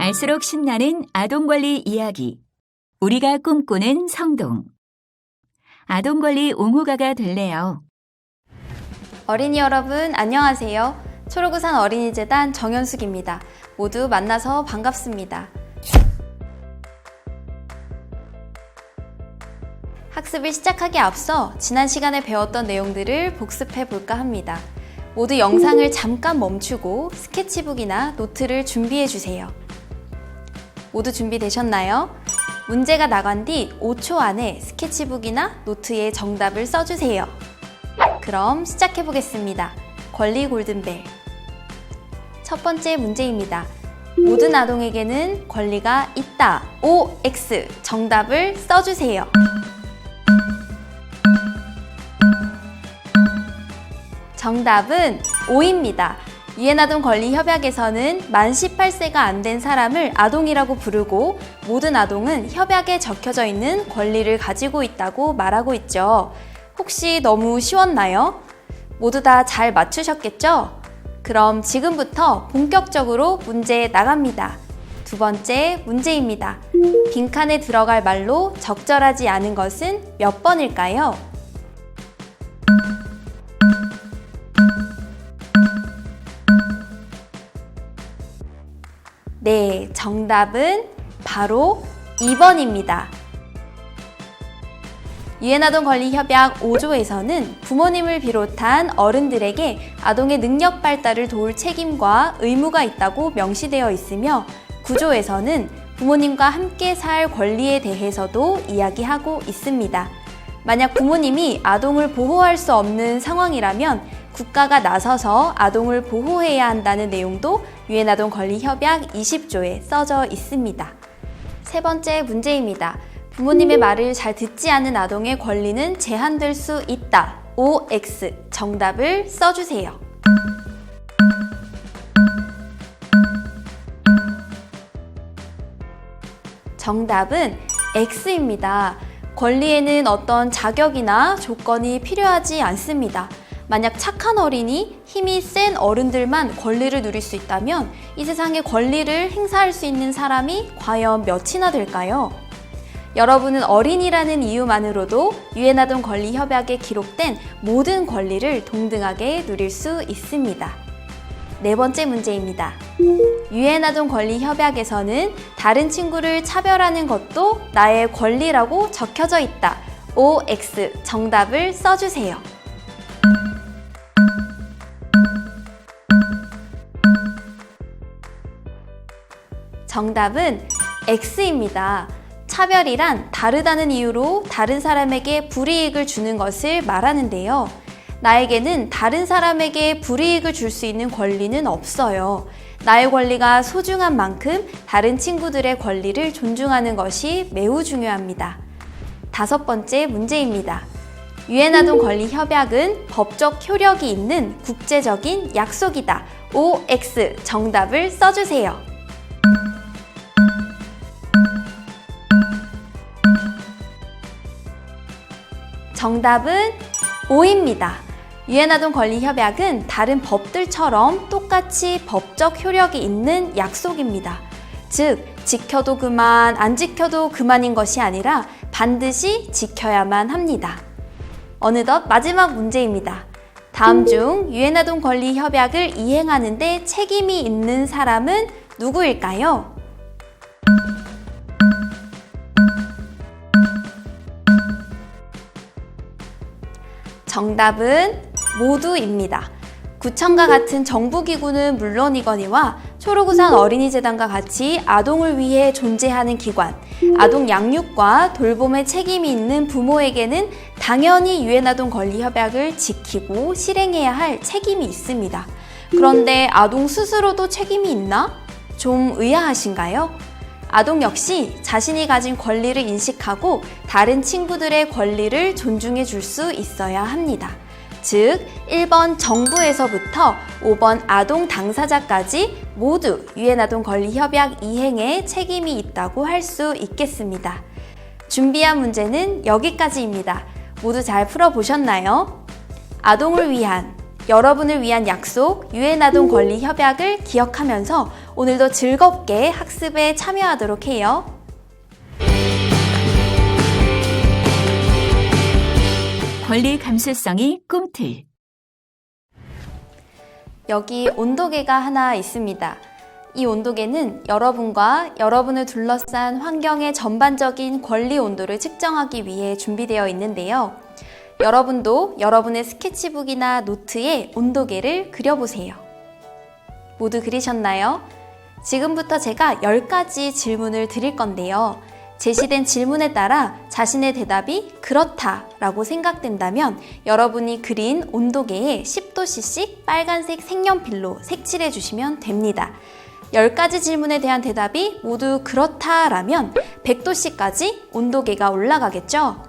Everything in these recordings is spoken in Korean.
알수록 신나는 아동권리 이야기. 우리가 꿈꾸는 성동. 아동권리 옹호가가 될래요. 어린이 여러분 안녕하세요. 초록우산 어린이재단 정현숙입니다. 모두 만나서 반갑습니다. 학습을 시작하기에 앞서 지난 시간에 배웠던 내용들을 복습해 볼까 합니다. 모두 영상을 잠깐 멈추고 스케치북이나 노트를 준비해 주세요. 모두 준비되셨나요? 문제가 나간 뒤 5초 안에 스케치북이나 노트에 정답을 써주세요. 그럼 시작해 보겠습니다. 권리 골든벨. 첫 번째 문제입니다. 모든 아동에게는 권리가 있다. OX 정답을 써주세요. 정답은 O입니다. 유엔아동권리협약에서는 만 18세가 안 된 사람을 아동이라고 부르고 모든 아동은 협약에 적혀져 있는 권리를 가지고 있다고 말하고 있죠. 혹시 너무 쉬웠나요? 모두 다 잘 맞추셨겠죠? 그럼 지금부터 본격적으로 문제 나갑니다. 두 번째 문제입니다. 빈칸에 들어갈 말로 적절하지 않은 것은 몇 번일까요? 네, 정답은 바로 2번입니다. 유엔아동권리협약 5조에서는 부모님을 비롯한 어른들에게 아동의 능력 발달을 도울 책임과 의무가 있다고 명시되어 있으며 9조에서는 부모님과 함께 살 권리에 대해서도 이야기하고 있습니다. 만약 부모님이 아동을 보호할 수 없는 상황이라면 국가가 나서서 아동을 보호해야 한다는 내용도 유엔아동권리협약 20조에 써져 있습니다. 세 번째 문제입니다. 부모님의 말을 잘 듣지 않는 아동의 권리는 제한될 수 있다. OX 정답을 써주세요. 정답은 X입니다. 권리에는 어떤 자격이나 조건이 필요하지 않습니다. 만약 착한 어린이, 힘이 센 어른들만 권리를 누릴 수 있다면 이 세상에 권리를 행사할 수 있는 사람이 과연 몇이나 될까요? 여러분은 어린이라는 이유만으로도 유엔아동권리협약에 기록된 모든 권리를 동등하게 누릴 수 있습니다. 네 번째 문제입니다. 유엔아동권리협약에서는 다른 친구를 차별하는 것도 나의 권리라고 적혀져 있다. OX 정답을 써주세요. 정답은 X입니다. 차별이란 다르다는 이유로 다른 사람에게 불이익을 주는 것을 말하는데요. 나에게는 다른 사람에게 불이익을 줄 수 있는 권리는 없어요. 나의 권리가 소중한 만큼 다른 친구들의 권리를 존중하는 것이 매우 중요합니다. 다섯 번째 문제입니다. 유엔아동권리협약은 법적 효력이 있는 국제적인 약속이다. OX 정답을 써주세요. 정답은 O입니다. 유엔아동권리협약은 다른 법들처럼 똑같이 법적 효력이 있는 약속입니다. 즉, 지켜도 그만, 안 지켜도 그만인 것이 아니라 반드시 지켜야만 합니다. 어느덧 마지막 문제입니다. 다음 중 유엔아동권리협약을 이행하는 데 책임이 있는 사람은 누구일까요? 정답은 모두입니다. 구청과 같은 정부기구는 물론이거니와 초록우산 어린이재단과 같이 아동을 위해 존재하는 기관, 아동 양육과 돌봄의 책임이 있는 부모에게는 당연히 유엔아동권리협약을 지키고 실행해야 할 책임이 있습니다. 그런데 아동 스스로도 책임이 있나? 좀 의아하신가요? 아동 역시 자신이 가진 권리를 인식하고 다른 친구들의 권리를 존중해 줄 수 있어야 합니다. 즉, 1번 정부에서부터 5번 아동 당사자까지 모두 유엔아동권리협약 이행에 책임이 있다고 할 수 있겠습니다. 준비한 문제는 여기까지입니다. 모두 잘 풀어보셨나요? 아동을 위한, 여러분을 위한 약속 유엔아동권리협약을 기억하면서 오늘도 즐겁게 학습에 참여하도록 해요. 권리 감수성이 꿈틀. 여기 온도계가 하나 있습니다. 이 온도계는 여러분과 여러분을 둘러싼 환경의 전반적인 권리 온도를 측정하기 위해 준비되어 있는데요. 여러분도 여러분의 스케치북이나 노트에 온도계를 그려보세요. 모두 그리셨나요? 지금부터 제가 10가지 질문을 드릴 건데요. 제시된 질문에 따라 자신의 대답이 그렇다라고 생각된다면 여러분이 그린 온도계에 10도씨씩 빨간색 색연필로 색칠해 주시면 됩니다. 10가지 질문에 대한 대답이 모두 그렇다라면 100도씨까지 온도계가 올라가겠죠?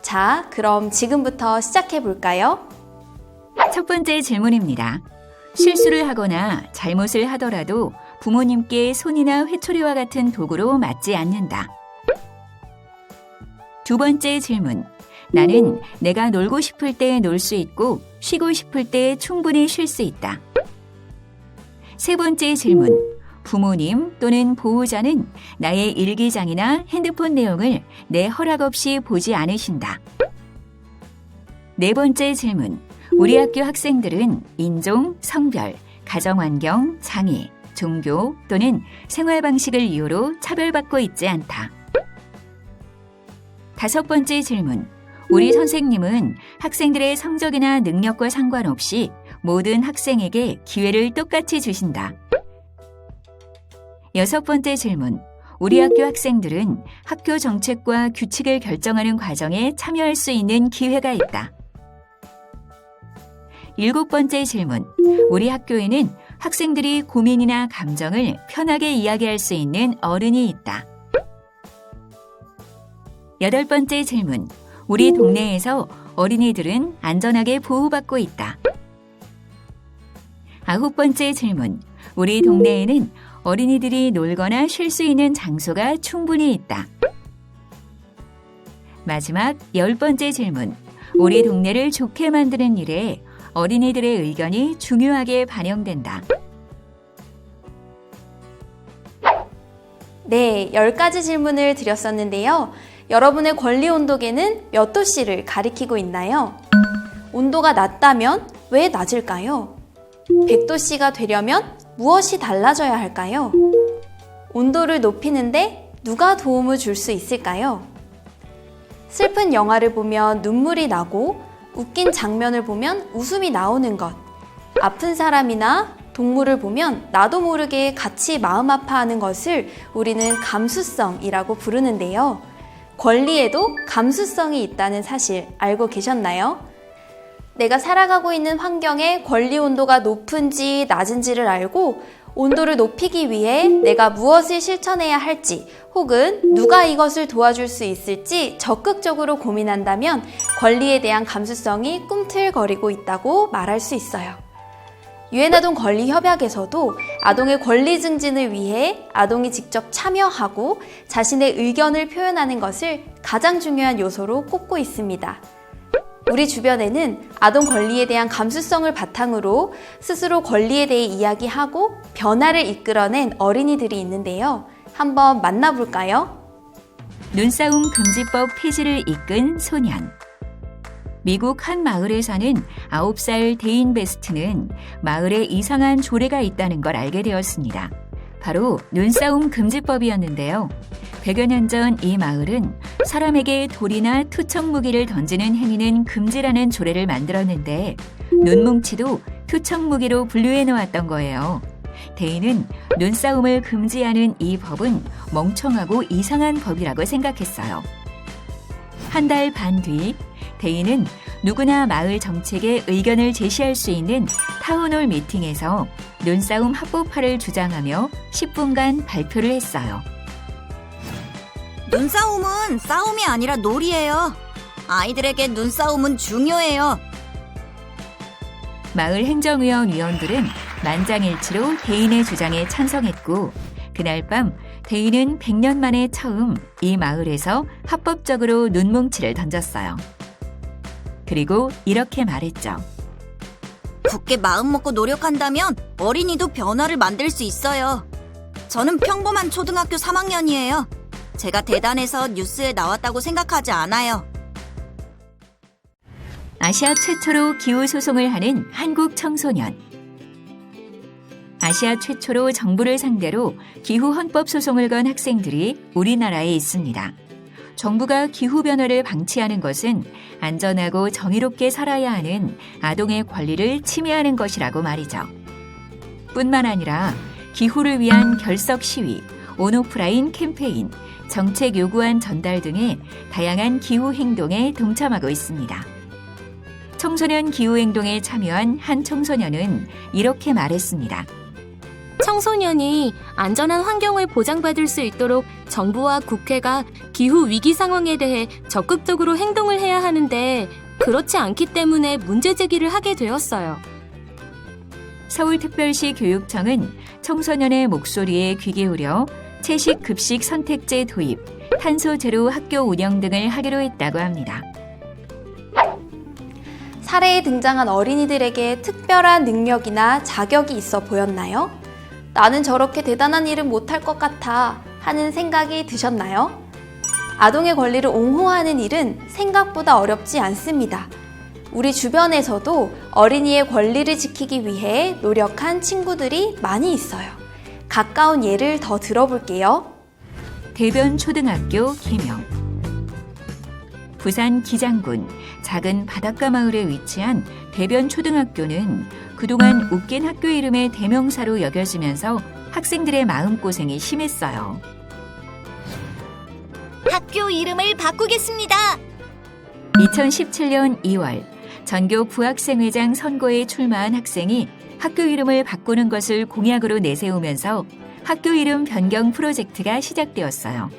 자, 그럼 지금부터 시작해 볼까요? 첫 번째 질문입니다. 실수를 하거나 잘못을 하더라도 부모님께 손이나 회초리와 같은 도구로 맞지 않는다. 두 번째 질문. 나는 내가 놀고 싶을 때 놀 수 있고 쉬고 싶을 때 충분히 쉴 수 있다. 세 번째 질문. 부모님 또는 보호자는 나의 일기장이나 핸드폰 내용을 내 허락 없이 보지 않으신다. 네 번째 질문. 우리 학교 학생들은 인종, 성별, 가정환경, 장애, 종교 또는 생활 방식을 이유로 차별받고 있지 않다. 다섯 번째 질문. 우리 선생님은 학생들의 성적이나 능력과 상관없이 모든 학생에게 기회를 똑같이 주신다. 여섯 번째 질문. 우리 학교 학생들은 학교 정책과 규칙을 결정하는 과정에 참여할 수 있는 기회가 있다. 일곱 번째 질문. 우리 학교에는 학생들이 고민이나 감정을 편하게 이야기할 수 있는 어른이 있다. 여덟 번째 질문. 우리 동네에서 어린이들은 안전하게 보호받고 있다. 아홉 번째 질문. 우리 동네에는 어린이들이 놀거나 쉴 수 있는 장소가 충분히 있다. 마지막 10번째 질문. 우리 동네를 좋게 만드는 일에 어린이들의 의견이 중요하게 반영된다. 네, 10가지 질문을 드렸었는데요. 여러분의 권리 온도계는 몇 도씨를 가리키고 있나요? 온도가 낮다면 왜 낮을까요? 100도씨가 되려면 무엇이 달라져야 할까요? 온도를 높이는데 누가 도움을 줄 수 있을까요? 슬픈 영화를 보면 눈물이 나고 웃긴 장면을 보면 웃음이 나오는 것. 아픈 사람이나 동물을 보면 나도 모르게 같이 마음 아파하는 것을 우리는 감수성이라고 부르는데요. 권리에도 감수성이 있다는 사실 알고 계셨나요? 내가 살아가고 있는 환경의 권리 온도가 높은지 낮은지를 알고 온도를 높이기 위해 내가 무엇을 실천해야 할지 혹은 누가 이것을 도와줄 수 있을지 적극적으로 고민한다면 권리에 대한 감수성이 꿈틀거리고 있다고 말할 수 있어요. 유엔 아동 권리 협약에서도 아동의 권리 증진을 위해 아동이 직접 참여하고 자신의 의견을 표현하는 것을 가장 중요한 요소로 꼽고 있습니다. 우리 주변에는 아동 권리에 대한 감수성을 바탕으로 스스로 권리에 대해 이야기하고 변화를 이끌어낸 어린이들이 있는데요. 한번 만나볼까요? 눈싸움 금지법 폐지를 이끈 소년. 미국 한 마을에 사는 9살 데인 베스트는 마을에 이상한 조례가 있다는 걸 알게 되었습니다. 바로 눈싸움 금지법이었는데요. 100여 년 전 이 마을은 사람에게 돌이나 투척 무기를 던지는 행위는 금지라는 조례를 만들었는데 눈뭉치도 투척 무기로 분류해 놓았던 거예요. 데인은 눈싸움을 금지하는 이 법은 멍청하고 이상한 법이라고 생각했어요. 한 달 반 뒤 데인은 누구나 마을 정책에 의견을 제시할 수 있는 타운홀 미팅에서 눈싸움 합법화를 주장하며 10분간 발표를 했어요. 눈싸움은 싸움이 아니라 놀이예요. 아이들에게 눈싸움은 중요해요. 마을 행정위원 위원들은 만장일치로 데인의 주장에 찬성했고 그날 밤 데인은 100년 만에 처음 이 마을에서 합법적으로 눈뭉치를 던졌어요. 그리고 이렇게 말했죠. 굳게 마음 먹고 노력한다면 어린이도 변화를 만들 수 있어요. 저는 평범한 초등학교 3학년이에요. 제가 대단해서 뉴스에 나왔다고 생각하지 않아요. 아시아 최초로 기후소송을 하는 한국 청소년. 아시아 최초로 정부를 상대로 기후헌법소송을 건 학생들이 우리나라에 있습니다. 정부가 기후변화를 방치하는 것은 안전하고 정의롭게 살아야 하는 아동의 권리를 침해하는 것이라고 말이죠. 뿐만 아니라 기후를 위한 결석 시위, 온오프라인 캠페인, 정책 요구안 전달 등의 다양한 기후 행동에 동참하고 있습니다. 청소년 기후 행동에 참여한 한 청소년은 이렇게 말했습니다. 청소년이 안전한 환경을 보장받을 수 있도록 정부와 국회가 기후 위기 상황에 대해 적극적으로 행동을 해야 하는데 그렇지 않기 때문에 문제 제기를 하게 되었어요. 서울특별시 교육청은 청소년의 목소리에 귀 기울여 채식 급식 선택제 도입, 탄소 제로 학교 운영 등을 하기로 했다고 합니다. 사례에 등장한 어린이들에게 특별한 능력이나 자격이 있어 보였나요? 나는 저렇게 대단한 일은 못할 것 같아 하는 생각이 드셨나요? 아동의 권리를 옹호하는 일은 생각보다 어렵지 않습니다. 우리 주변에서도 어린이의 권리를 지키기 위해 노력한 친구들이 많이 있어요. 가까운 예를 더 들어볼게요. 대변초등학교 개명. 부산 기장군 작은 바닷가 마을에 위치한 대변초등학교는 그동안 웃긴 학교 이름의 대명사로 여겨지면서 학생들의 마음고생이 심했어요. 학교 이름을 바꾸겠습니다. 2017년 2월 전교 부학생회장 선거에 출마한 학생이 학교 이름을 바꾸는 것을 공약으로 내세우면서 학교 이름 변경 프로젝트가 시작되었어요.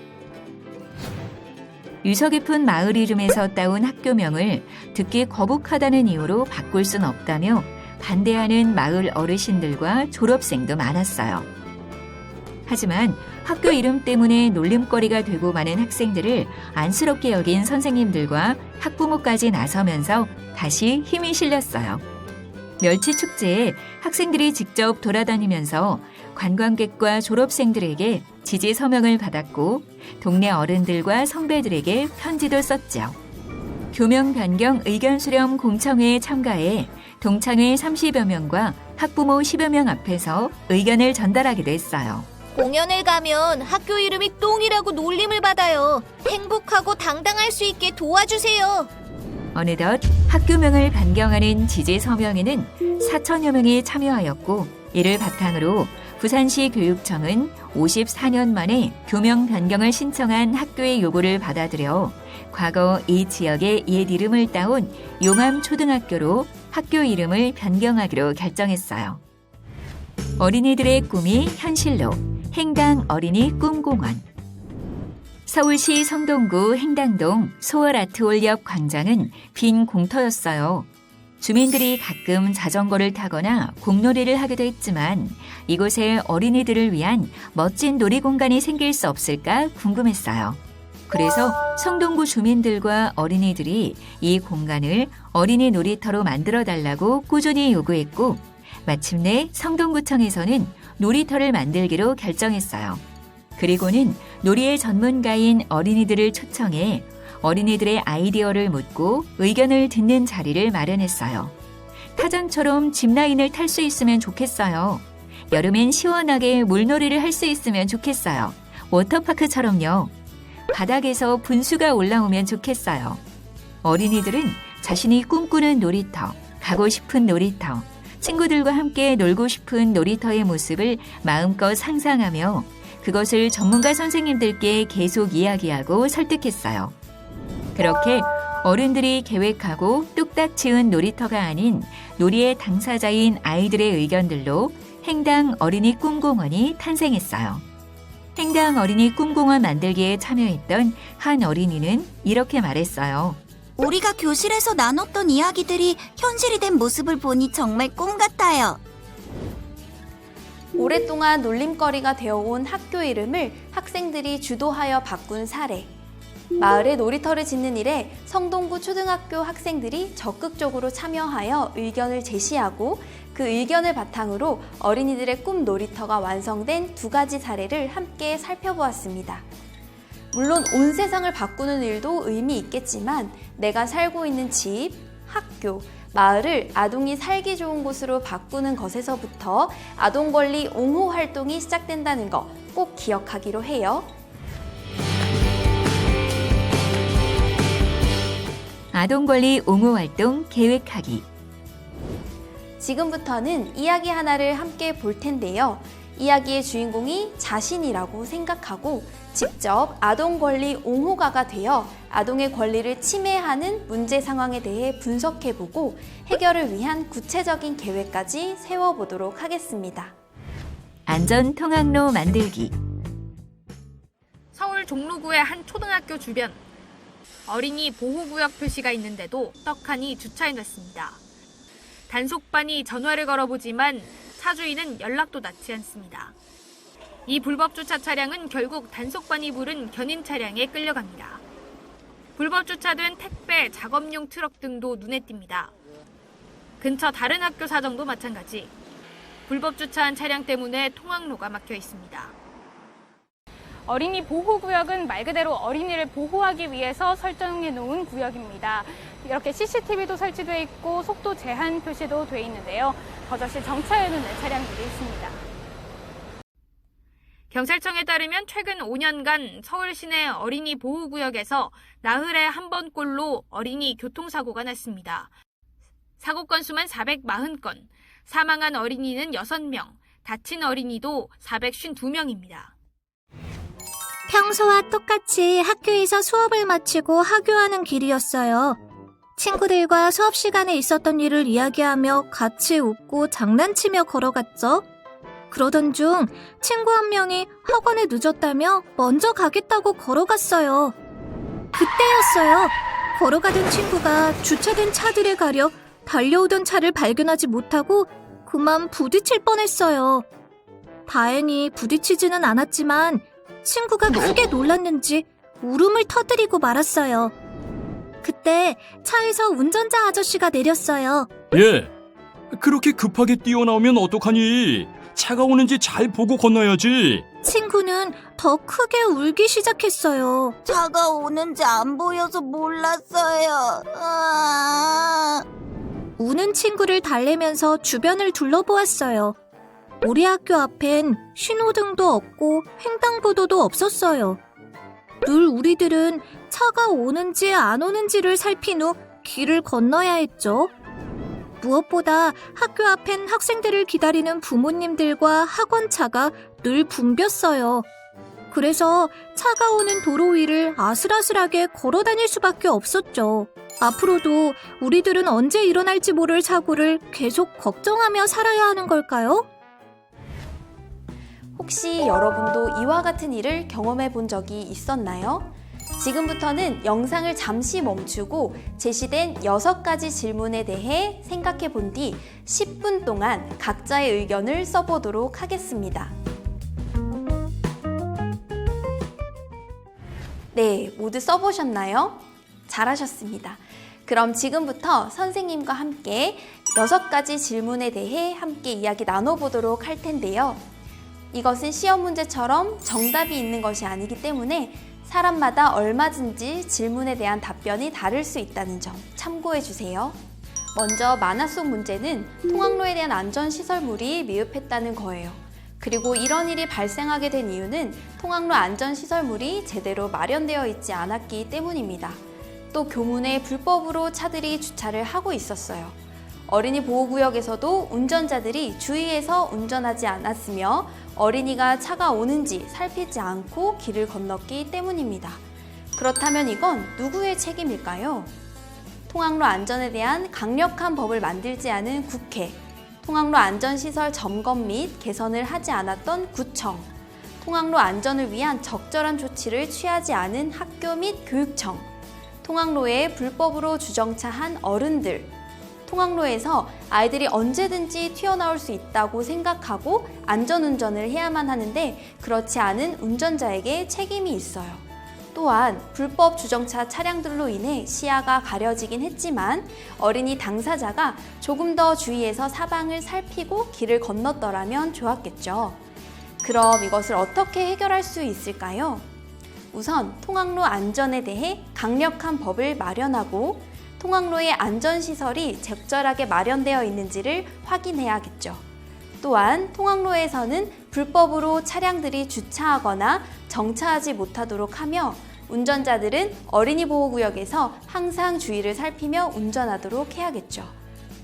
유서 깊은 마을 이름에서 따온 학교명을 듣기 거북하다는 이유로 바꿀 순 없다며 반대하는 마을 어르신들과 졸업생도 많았어요. 하지만 학교 이름 때문에 놀림거리가 되고 많은 학생들을 안쓰럽게 여긴 선생님들과 학부모까지 나서면서 다시 힘이 실렸어요. 멸치축제에 학생들이 직접 돌아다니면서 관광객과 졸업생들에게 지지 서명을 받았고 동네 어른들과 선배들에게 편지도 썼죠. 교명 변경 의견 수렴 공청회에 참가해 동창회 30여 명과 학부모 10여 명 앞에서 의견을 전달하기도 했어요. 공연을 가면 학교 이름이 똥이라고 놀림을 받아요. 행복하고 당당할 수 있게 도와주세요. 어느덧 학교명을 변경하는 지지 서명에는 4천여 명이 참여하였고 이를 바탕으로 부산시 교육청은 54년 만에 교명 변경을 신청한 학교의 요구를 받아들여 과거 이 지역의 옛 이름을 따온 용암초등학교로 학교 이름을 변경하기로 결정했어요. 어린이들의 꿈이 현실로 행당 어린이 꿈공원. 서울시 성동구 행당동 소월아트홀 옆 광장은 빈 공터였어요. 주민들이 가끔 자전거를 타거나 공놀이를 하기도 했지만 이곳에 어린이들을 위한 멋진 놀이공간이 생길 수 없을까 궁금했어요. 그래서 성동구 주민들과 어린이들이 이 공간을 어린이 놀이터로 만들어달라고 꾸준히 요구했고 마침내 성동구청에서는 놀이터를 만들기로 결정했어요. 그리고는 놀이의 전문가인 어린이들을 초청해 어린이들의 아이디어를 묻고 의견을 듣는 자리를 마련했어요. 타전처럼 짚라인을 탈 수 있으면 좋겠어요. 여름엔 시원하게 물놀이를 할 수 있으면 좋겠어요. 워터파크처럼요. 바닥에서 분수가 올라오면 좋겠어요. 어린이들은 자신이 꿈꾸는 놀이터, 가고 싶은 놀이터, 친구들과 함께 놀고 싶은 놀이터의 모습을 마음껏 상상하며 그것을 전문가 선생님들께 계속 이야기하고 설득했어요. 그렇게 어른들이 계획하고 뚝딱 지은 놀이터가 아닌 놀이의 당사자인 아이들의 의견들로 행당 어린이 꿈공원이 탄생했어요. 행당 어린이 꿈공원 만들기에 참여했던 한 어린이는 이렇게 말했어요. 우리가 교실에서 나눴던 이야기들이 현실이 된 모습을 보니 정말 꿈 같아요. 오랫동안 놀림거리가 되어온 학교 이름을 학생들이 주도하여 바꾼 사례. 마을에 놀이터를 짓는 일에 성동구 초등학교 학생들이 적극적으로 참여하여 의견을 제시하고 그 의견을 바탕으로 어린이들의 꿈 놀이터가 완성된 2가지 사례를 함께 살펴보았습니다. 물론 온 세상을 바꾸는 일도 의미 있겠지만 내가 살고 있는 집, 학교, 마을을 아동이 살기 좋은 곳으로 바꾸는 것에서부터 아동 권리 옹호 활동이 시작된다는 거 꼭 기억하기로 해요. 아동 권리 옹호 활동 계획하기. 지금부터는 이야기 하나를 함께 볼 텐데요. 이야기의 주인공이 자신이라고 생각하고 직접 아동 권리 옹호가가 되어 아동의 권리를 침해하는 문제 상황에 대해 분석해보고 해결을 위한 구체적인 계획까지 세워보도록 하겠습니다. 안전 통학로 만들기. 서울 종로구의 한 초등학교 주변. 어린이 보호구역 표시가 있는데도 떡하니 주차해놨습니다. 단속반이 전화를 걸어보지만 차주인은 연락도 닿지 않습니다. 이 불법 주차 차량은 결국 단속반이 부른 견인 차량에 끌려갑니다. 불법 주차된 택배, 작업용 트럭 등도 눈에 띕니다. 근처 다른 학교 사정도 마찬가지. 불법 주차한 차량 때문에 통학로가 막혀 있습니다. 어린이 보호구역은 말 그대로 어린이를 보호하기 위해서 설정해 놓은 구역입니다. 이렇게 CCTV도 설치되어 있고 속도 제한 표시도 되어 있는데요. 버젓이 정차해 놓는 차량들이 있습니다. 경찰청에 따르면 최근 5년간 서울 시내 어린이 보호구역에서 나흘에 한 번꼴로 어린이 교통사고가 났습니다. 사고 건수만 440건, 사망한 어린이는 6명, 다친 어린이도 452명입니다. 평소와 똑같이 학교에서 수업을 마치고 하교하는 길이었어요. 친구들과 수업 시간에 있었던 일을 이야기하며 같이 웃고 장난치며 걸어갔죠. 그러던 중 친구 한 명이 학원에 늦었다며 먼저 가겠다고 걸어갔어요. 그때였어요. 걸어가던 친구가 주차된 차들에 가려 달려오던 차를 발견하지 못하고 그만 부딪힐 뻔했어요. 다행히 부딪히지는 않았지만 친구가 크게 놀랐는지 울음을 터뜨리고 말았어요. 그때 차에서 운전자 아저씨가 내렸어요. 예, 그렇게 급하게 뛰어나오면 어떡하니? 차가 오는지 잘 보고 건너야지. 친구는 더 크게 울기 시작했어요. 차가 오는지 안 보여서 몰랐어요. 우는 친구를 달래면서 주변을 둘러보았어요. 우리 학교 앞엔 신호등도 없고 횡단보도도 없었어요. 늘 우리들은 차가 오는지 안 오는지를 살핀 후 길을 건너야 했죠. 무엇보다 학교 앞엔 학생들을 기다리는 부모님들과 학원차가 늘 붐볐어요. 그래서 차가 오는 도로 위를 아슬아슬하게 걸어 다닐 수밖에 없었죠. 앞으로도 우리들은 언제 일어날지 모를 사고를 계속 걱정하며 살아야 하는 걸까요? 혹시 여러분도 이와 같은 일을 경험해 본 적이 있었나요? 지금부터는 영상을 잠시 멈추고 제시된 6가지 질문에 대해 생각해 본 뒤 10분 동안 각자의 의견을 써보도록 하겠습니다. 네, 모두 써보셨나요? 잘하셨습니다. 그럼 지금부터 선생님과 함께 6가지 질문에 대해 함께 이야기 나눠보도록 할 텐데요. 이것은 시험 문제처럼 정답이 있는 것이 아니기 때문에 사람마다 얼마든지 질문에 대한 답변이 다를 수 있다는 점 참고해 주세요. 먼저 만화 속 문제는 통학로에 대한 안전시설물이 미흡했다는 거예요. 그리고 이런 일이 발생하게 된 이유는 통학로 안전시설물이 제대로 마련되어 있지 않았기 때문입니다. 또 교문에 불법으로 차들이 주차를 하고 있었어요. 어린이 보호구역에서도 운전자들이 주의해서 운전하지 않았으며 어린이가 차가 오는지 살피지 않고 길을 건넜기 때문입니다. 그렇다면 이건 누구의 책임일까요? 통학로 안전에 대한 강력한 법을 만들지 않은 국회, 통학로 안전시설 점검 및 개선을 하지 않았던 구청, 통학로 안전을 위한 적절한 조치를 취하지 않은 학교 및 교육청, 통학로에 불법으로 주정차한 어른들, 통학로에서 아이들이 언제든지 튀어나올 수 있다고 생각하고 안전운전을 해야만 하는데 그렇지 않은 운전자에게 책임이 있어요. 또한 불법 주정차 차량들로 인해 시야가 가려지긴 했지만 어린이 당사자가 조금 더 주의해서 사방을 살피고 길을 건넜더라면 좋았겠죠. 그럼 이것을 어떻게 해결할 수 있을까요? 우선 통학로 안전에 대해 강력한 법을 마련하고 통학로의 안전시설이 적절하게 마련되어 있는지를 확인해야겠죠. 또한 통학로에서는 불법으로 차량들이 주차하거나 정차하지 못하도록 하며 운전자들은 어린이 보호구역에서 항상 주의를 살피며 운전하도록 해야겠죠.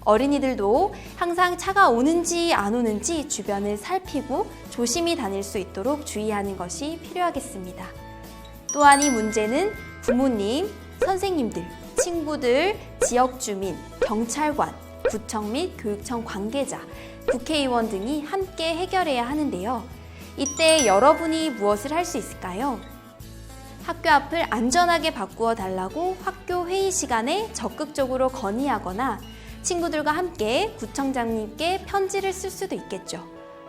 어린이들도 항상 차가 오는지 안 오는지 주변을 살피고 조심히 다닐 수 있도록 주의하는 것이 필요하겠습니다. 또한 이 문제는 부모님, 선생님들, 친구들, 지역주민, 경찰관, 구청 및 교육청 관계자, 국회의원 등이 함께 해결해야 하는데요. 이때 여러분이 무엇을 할 수 있을까요? 학교 앞을 안전하게 바꾸어 달라고 학교 회의 시간에 적극적으로 건의하거나 친구들과 함께 구청장님께 편지를 쓸 수도 있겠죠.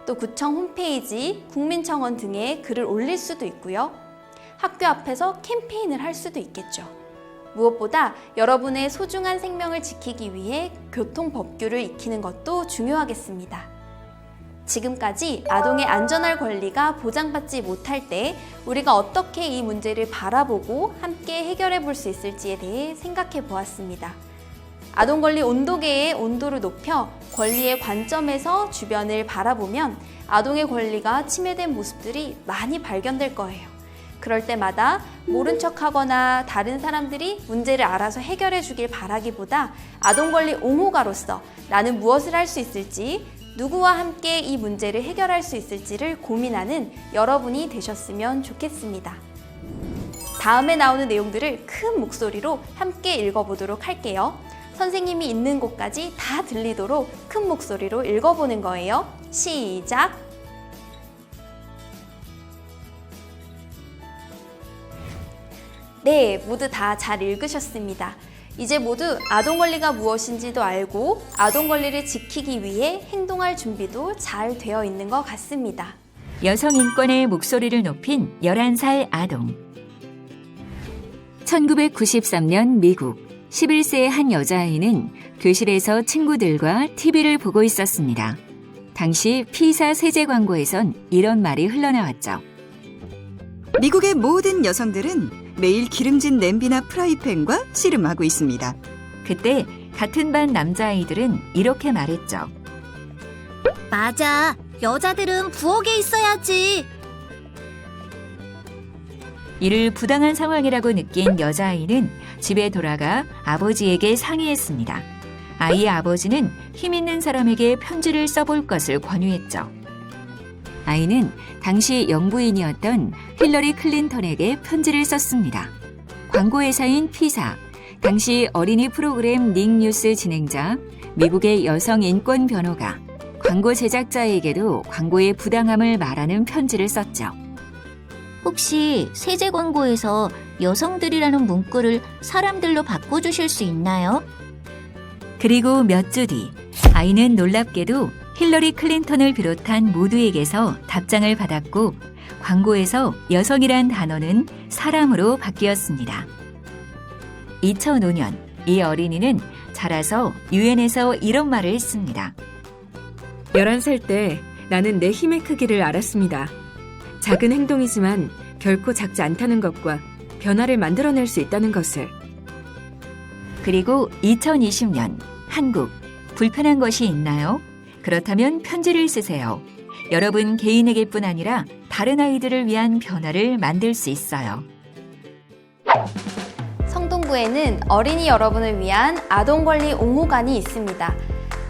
또 구청 홈페이지, 국민청원 등에 글을 올릴 수도 있고요. 학교 앞에서 캠페인을 할 수도 있겠죠. 무엇보다 여러분의 소중한 생명을 지키기 위해 교통법규를 익히는 것도 중요하겠습니다. 지금까지 아동의 안전할 권리가 보장받지 못할 때 우리가 어떻게 이 문제를 바라보고 함께 해결해 볼 수 있을지에 대해 생각해 보았습니다. 아동권리 온도계의 온도를 높여 권리의 관점에서 주변을 바라보면 아동의 권리가 침해된 모습들이 많이 발견될 거예요. 그럴 때마다 모른 척하거나 다른 사람들이 문제를 알아서 해결해 주길 바라기보다 아동권리 옹호가로서 나는 무엇을 할 수 있을지, 누구와 함께 이 문제를 해결할 수 있을지를 고민하는 여러분이 되셨으면 좋겠습니다. 다음에 나오는 내용들을 큰 목소리로 함께 읽어보도록 할게요. 선생님이 있는 곳까지 다 들리도록 큰 목소리로 읽어보는 거예요. 시작! 네, 모두 다 잘 읽으셨습니다. 이제 모두 아동 권리가 무엇인지도 알고 아동 권리를 지키기 위해 행동할 준비도 잘 되어 있는 것 같습니다. 여성 인권의 목소리를 높인 11살 아동. 1993년 미국 11세의 한 여자아이는 교실에서 친구들과 TV를 보고 있었습니다. 당시 피사 세제 광고에선 이런 말이 흘러나왔죠. 미국의 모든 여성들은 매일 기름진 냄비나 프라이팬과 씨름하고 있습니다. 그때 같은 반 남자아이들은 이렇게 말했죠. 맞아. 여자들은 부엌에 있어야지. 이를 부당한 상황이라고 느낀 여자아이는 집에 돌아가 아버지에게 상의했습니다. 아이의 아버지는 힘 있는 사람에게 편지를 써볼 것을 권유했죠. 아이는 당시 영부인이었던 힐러리 클린턴에게 편지를 썼습니다. 광고회사인 피사, 당시 어린이 프로그램 닉뉴스 진행자, 미국의 여성 인권 변호가, 광고 제작자에게도 광고의 부당함을 말하는 편지를 썼죠. 혹시 세제 광고에서 여성들이라는 문구를 사람들로 바꿔주실 수 있나요? 그리고 몇 주 뒤, 아이는 놀랍게도 힐러리 클린턴을 비롯한 모두에게서 답장을 받았고 광고에서 여성이란 단어는 사람으로 바뀌었습니다. 2005년 이 어린이는 자라서 유엔에서 이런 말을 했습니다. 11살 때 나는 내 힘의 크기를 알았습니다. 작은 행동이지만 결코 작지 않다는 것과 변화를 만들어낼 수 있다는 것을. 그리고 2020년 한국, 불편한 것이 있나요? 그렇다면 편지를 쓰세요. 여러분 개인에게뿐 아니라 다른 아이들을 위한 변화를 만들 수 있어요. 성동구에는 어린이 여러분을 위한 아동권리 옹호관이 있습니다.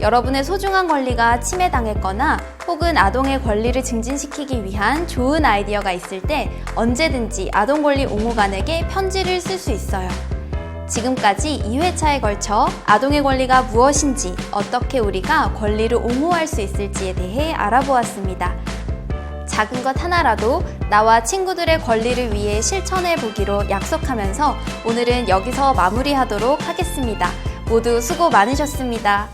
여러분의 소중한 권리가 침해당했거나 혹은 아동의 권리를 증진시키기 위한 좋은 아이디어가 있을 때 언제든지 아동권리 옹호관에게 편지를 쓸 수 있어요. 지금까지 2회차에 걸쳐 아동의 권리가 무엇인지, 어떻게 우리가 권리를 옹호할 수 있을지에 대해 알아보았습니다. 작은 것 하나라도 나와 친구들의 권리를 위해 실천해 보기로 약속하면서 오늘은 여기서 마무리하도록 하겠습니다. 모두 수고 많으셨습니다.